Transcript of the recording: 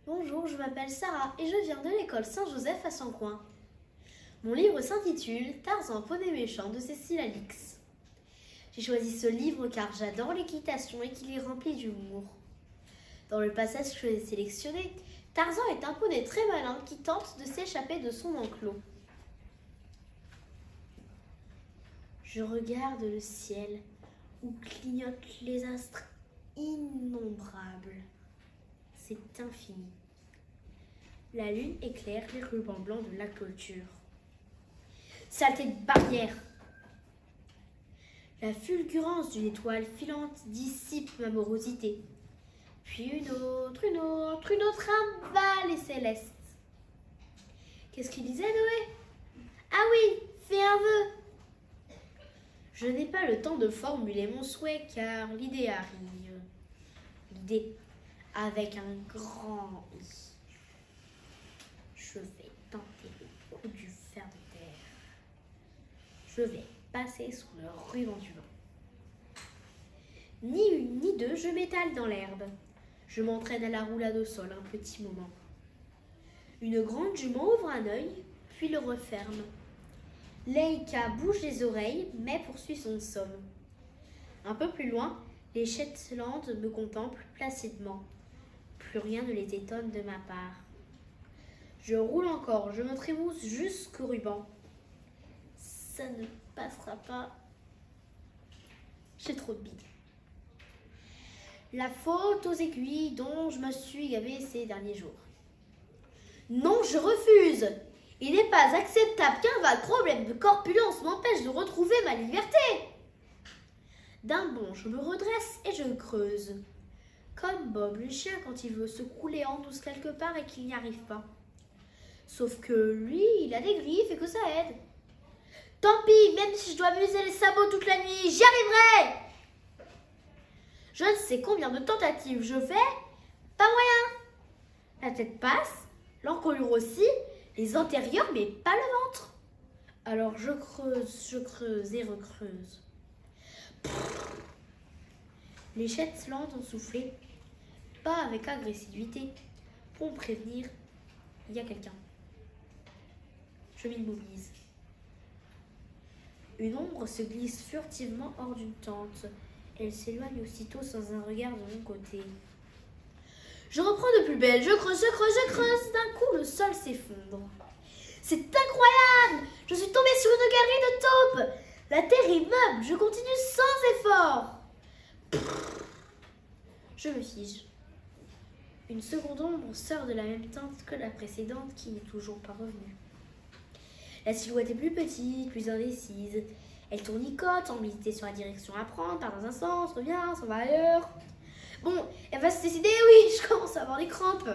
Bonjour, je m'appelle Sarah et je viens de l'école Saint-Joseph à Sancoin. Mon livre s'intitule Tarzan, poney méchant de Cécile Alix. J'ai choisi ce livre car j'adore l'équitation et qu'il est rempli d'humour. Dans le passage que j'ai sélectionné, Tarzan est un poney très malin qui tente de s'échapper de son enclos. Je regarde le ciel où clignotent les astres innombrables. C'est infini. La lune éclaire les rubans blancs de la clôture. Saleté de barrière! La fulgurance d'une étoile filante dissipe ma morosité. Puis une autre aval et céleste. Qu'est-ce qu'il disait, Noé? Ah oui, fais un vœu! Je n'ai pas le temps de formuler mon souhait car l'idée arrive. L'idée avec un grand I. Je vais tenter le coup du fer de terre. Je vais passer sous le ruban du vent. Ni une ni deux, je m'étale dans l'herbe. Je m'entraîne à la roulade au sol un petit moment. Une grande jument ouvre un œil, puis le referme. Leica bouge les oreilles, mais poursuit son somme. Un peu plus loin, les Shetland me contemplent placidement. Plus rien ne les étonne de ma part. Je roule encore, je me trémousse jusqu'au ruban. Ça ne passera pas. J'ai trop de billes. La faute aux aiguilles dont je me suis gavée ces derniers jours. Non, je refuse. Il n'est pas acceptable qu'un vague problème de corpulence m'empêche de retrouver ma liberté. D'un bond, je me redresse et je creuse. Comme Bob, le chien, quand il veut se couler en douce quelque part et qu'il n'y arrive pas. Sauf que lui, il a des griffes et que ça aide. Tant pis, même si je dois m'user les sabots toute la nuit, j'y arriverai. Je ne sais combien de tentatives je fais, pas moyen. La tête passe, l'encolure aussi, les antérieurs, mais pas le ventre. Alors je creuse et recreuse. Les Shetland ont soufflé, pas avec agressivité, pour me prévenir, il y a quelqu'un. Je m'immobilise. Une ombre se glisse furtivement hors d'une tente. Elle s'éloigne aussitôt sans un regard de mon côté. Je reprends de plus belle, je creuse. D'un coup, le sol s'effondre. C'est incroyable! Je suis tombée sur une galerie de taupes. La terre est meuble, je continue sans effort. Je me fige. Une seconde ombre sort de la même teinte que la précédente qui n'est toujours pas revenue. La silhouette est plus petite, plus indécise. Elle tournicote, embêtée sur la direction à prendre, part dans un sens, revient, s'en va ailleurs. Bon, elle va se décider, oui, je commence à avoir des crampes.